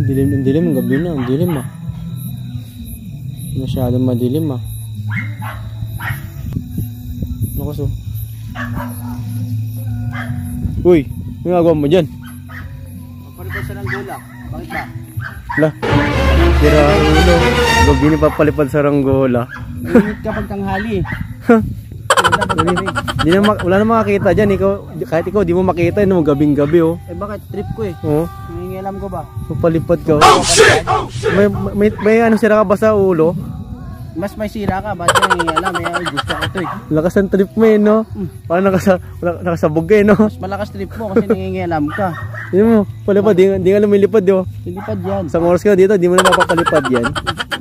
Ang dilim, ang gabi na, ang dilim ah. Masyadong madilim ah. Nakas oh. Uy, may nagawa mo dyan? Papalipad sa Ranggola. Bakit ba? Lah, sira ang ulo. Gabi ni papalipad sa Ranggola. Mainit kapag tanghali. Wala na makakita dyan. Kahit ikaw di mo makita, no, gabing-gabi oh. Eh bakit? Trip ko eh. Oh. Nangingialam ko ba? Papalipad ka. May ano sira ka ba sa ulo? Mas may sira ka, ba't yung nangingialam? Eh, gusto ko ito eh. Lakas ang trip mo eh, no? Parang nakasabog ka eh, no? Mas malakas trip mo kasi nangingialam ka. Hindi mo, palipad, di nga lumilipad yo. Lilipad yan. Isang oras ka dito, di mo na mapapalipad yan.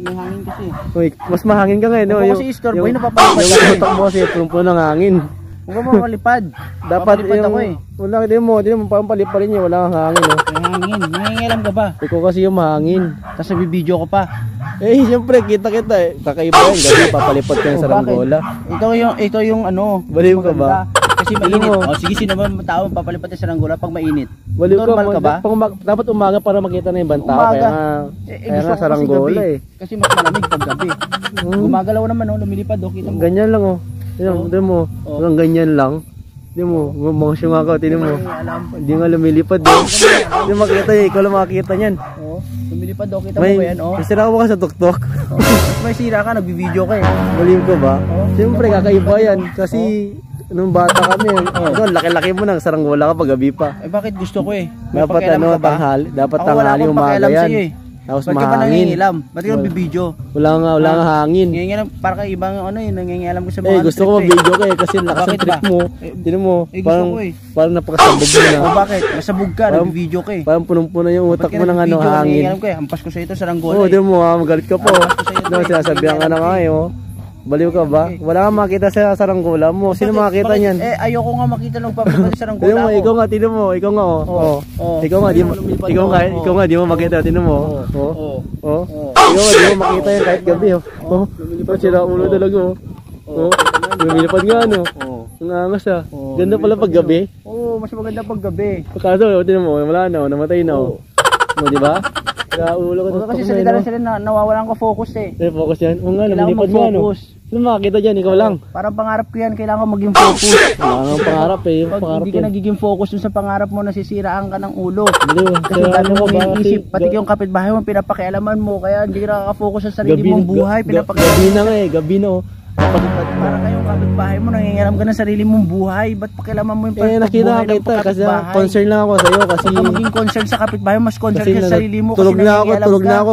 May hangin kasi. Uy, mas mahangin ka nga eh, no? Ako kasi istorbo, napapalipad yung ka eh. utak mo kasi punong ng hangin. Huwag mo malipad. Dapat Papalipad ako eh. Wala, di mo parang paliparin niya, wala kang hangin, no? May hangin. Nangingialam ka ba? Ikaw kasi yung mahangin. Tapos nabibideo ko pa. Eh, siyempre, kita eh. Kakaiba yan, gabi papalipad ka sa Ranggola. Ito yung ano. Baliw ka ba? Kasi mainit. O sige, sino ba tao papalipad sa Ranggola pag mainit? Baliw Normal ka ba? Dapat umaga para makita na yung ibang tao. Umaga. Kaya nga sa Ranggola eh. Kasi mas malamig pag gabi. Gumagalaw naman oh, lumilipad oh, kita mo. Ganyan lang oh. Tignan mo, hanggang ganyan lang. Tignan mo, mga syunga ka, tignan mo. Hindi nga lumilipad eh. Hindi makita niya, ikaw lang makakita niyan. Oo, lumilipad oh, kita mo ba yan oh. May sira ka sa tuktok. May sira ka, nagbibideo ka eh. Baliw ka ba? Siyempre, kakaiba yan. Kasi nung bata kami, laki-laki mo nang Ranggola ka pag gabi pa. Eh bakit gusto ko eh? Dapat tanghali, umaga yan. Tapos mahangin. Ba't ka ba nangingilam? Ba't ka nagbibideo? Wala nga hangin. Nangingilam, para ka ibang ano yun, nangingilam ko sa mga gusto ko mag-video ka eh, kasi lakas ang trip mo. Tignan mo, parang napakasabog mo na. O bakit? Masabog ka, nagbibideo ka eh. Parang punong-puno yung utak mo ng ano, hangin. Nangingilam ko eh, hampas ko sa ito sa Ranggola eh. Oo, tignan mo magalit ka po. Sinasabihan ka na nga eh, oh. Baliw ka ba? Wala kang makita sa Ranggola mo. Sino makakita niyan? Eh ayoko nga makita nung papalipad sa Ranggola ko. Ikaw nga, tignan mo. Ikaw nga, oh. Ikaw nga, di mo makita. Tignan mo, oh. Ikaw nga, di mo makita yan kahit gabi, oh. Sira ulo talaga, oh. Lumilipad nga, no. Ang angas, ah. Ganda pala pag gabi. Oo, mas maganda pag gabi. Kaso, tignan mo, wala na, namatay na, oh. Diba? Sira ulo ka. Kasi salita lang sila na nawawalan ko focus eh. Focus yan? Oo nga, kailangan lumilipad nga, no. Sino makakita dyan? Ikaw lang. Parang pangarap ko yan, kailangan ko maging focus. Wala nga pangarap eh. Pag hindi ka nagiging focus dun sa pangarap mo, nasisiraan ka ng ulo. Kasi Kasi dami mong iniisip, pati yung kapitbahay mo, pinapakialaman mo, kaya hindi ka nakaka-focus sa sarili mong buhay, Gabi na nga eh, gabi na oh. Parang kayong kapitbahay mo, nangingialam ka ng sarili mong buhay, ba't pakialaman mo yung buhay ng nakita kasi concern lang ako sa'yo kasi huwag ka maging concern sa kapitbahay, mas concern ka sa sarili mo. Tulog na ako,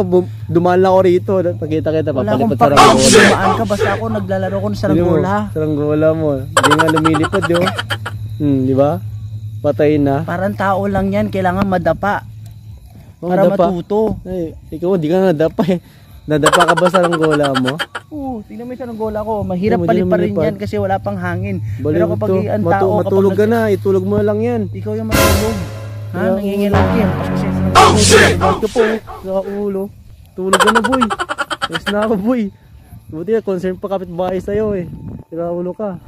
dumaan lang ako rito, nakita kita, papalipad sa Ranggola. Dumaan ka, basta ako naglalaro ko sa Ranggola. Sa Ranggola mo, hindi nga lumilipad yun. Di ba? Patay na. Parang tao lang yan, kailangan madapa para matuto. Ikaw, hindi ka nadapa eh. Nadapa ka ba sa Ranggola mo? Oo, tingnan mo yung Ranggola ko. Mahirap paliparin yan kasi wala pang hangin. Pero kapag ang tao, matulog ka na, itulog mo lang yan. Ikaw yung matulog. Ha? Nangingilam ka yan. Bakit ka po, sa ulo. Tulog ka na, boy. Yes na ako, boy. Buti na, concern pa kapitbahay sa'yo eh. Sira ulo ka.